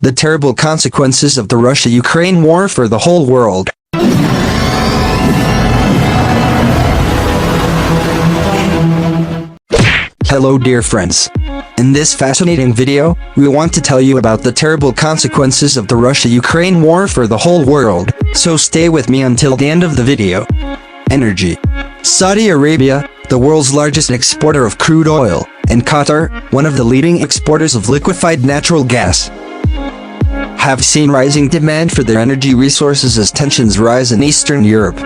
the terrible consequences of the Russia-Ukraine war for the whole world. Hello dear friends. In this fascinating video, we want to tell you about the terrible consequences of the Russia-Ukraine war for the whole world, so stay with me until the end of the video. Energy. Saudi Arabia, the world's largest exporter of crude oil, and Qatar, one of the leading exporters of liquefied natural gas, have seen rising demand for their energy resources as tensions rise in Eastern Europe.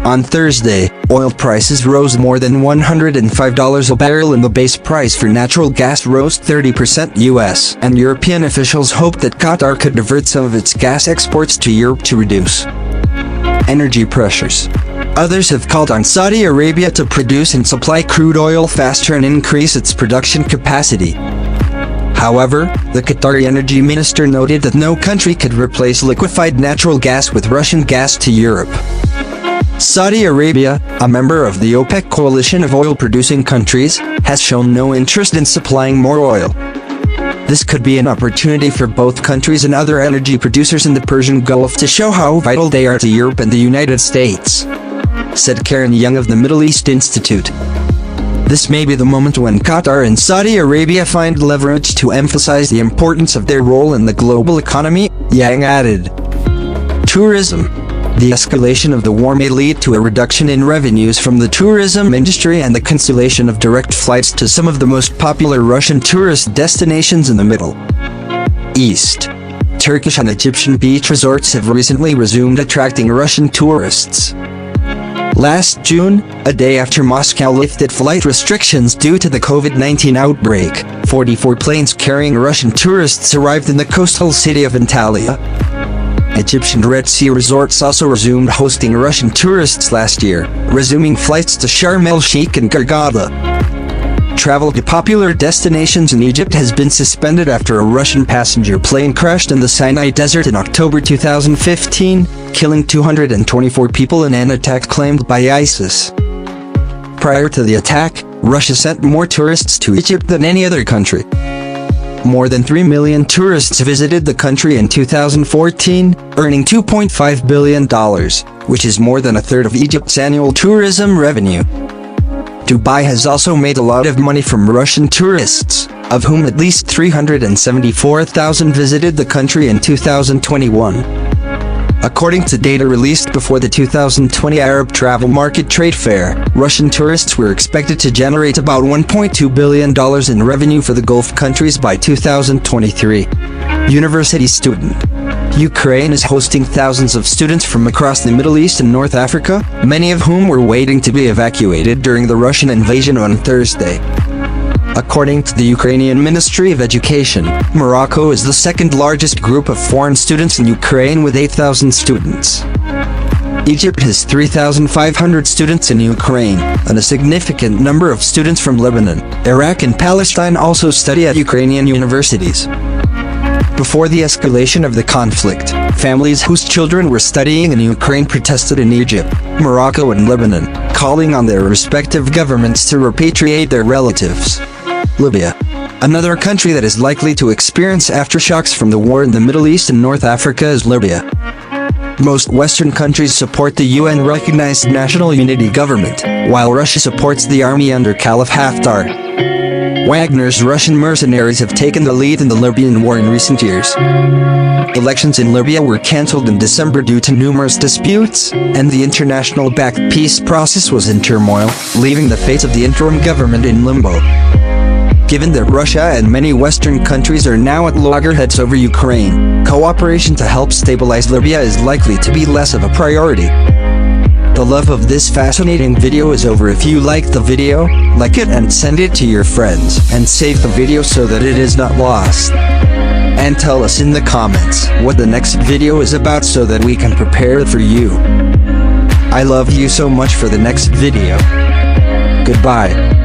On Thursday, oil prices rose more than $105 a barrel and the base price for natural gas rose 30% US, and European officials hope that Qatar could divert some of its gas exports to Europe to reduce energy pressures. Others have called on Saudi Arabia to produce and supply crude oil faster and increase its production capacity. However, the Qatari energy minister noted that no country could replace liquefied natural gas with Russian gas to Europe. Saudi Arabia, a member of the OPEC coalition of oil-producing countries, has shown no interest in supplying more oil. This could be an opportunity for both countries and other energy producers in the Persian Gulf to show how vital they are to Europe and the United States, said Karen Young of the Middle East Institute. This may be the moment when Qatar and Saudi Arabia find leverage to emphasize the importance of their role in the global economy, Yang added. Tourism. The escalation of the war may lead to a reduction in revenues from the tourism industry and the cancellation of direct flights to some of the most popular Russian tourist destinations in the Middle East. Turkish and Egyptian beach resorts have recently resumed attracting Russian tourists. Last June, a day after Moscow lifted flight restrictions due to the COVID-19 outbreak, 44 planes carrying Russian tourists arrived in the coastal city of Antalya. Egyptian Red Sea resorts also resumed hosting Russian tourists last year, resuming flights to Sharm el-Sheikh and Hurghada. Travel to popular destinations in Egypt has been suspended after a Russian passenger plane crashed in the Sinai Desert in October 2015, killing 224 people in an attack claimed by ISIS. Prior to the attack, Russia sent more tourists to Egypt than any other country. More than 3 million tourists visited the country in 2014, earning $2.5 billion, which is more than a third of Egypt's annual tourism revenue. Dubai has also made a lot of money from Russian tourists, of whom at least 374,000 visited the country in 2021. According to data released before the 2020 Arab Travel Market Trade Fair, Russian tourists were expected to generate about $1.2 billion in revenue for the Gulf countries by 2023. University student. Ukraine is hosting thousands of students from across the Middle East and North Africa, many of whom were waiting to be evacuated during the Russian invasion on Thursday. According to the Ukrainian Ministry of Education, Morocco is the second largest group of foreign students in Ukraine with 8,000 students. Egypt has 3,500 students in Ukraine, and a significant number of students from Lebanon, Iraq and Palestine also study at Ukrainian universities. Before the escalation of the conflict, families whose children were studying in Ukraine protested in Egypt, Morocco and Lebanon, calling on their respective governments to repatriate their relatives. Libya. Another country that is likely to experience aftershocks from the war in the Middle East and North Africa is Libya. Most Western countries support the UN-recognized National Unity Government, while Russia supports the army under Caliph Haftar. Wagner's Russian mercenaries have taken the lead in the Libyan war in recent years. Elections in Libya were cancelled in December due to numerous disputes, and the international-backed peace process was in turmoil, leaving the fate of the interim government in limbo. Given that Russia and many Western countries are now at loggerheads over Ukraine, cooperation to help stabilize Libya is likely to be less of a priority. The love of this fascinating video is over. If you liked the video, like it and send it to your friends, and save the video so that it is not lost. And tell us in the comments what the next video is about so that we can prepare for you. I love you so much. For the next video. Goodbye.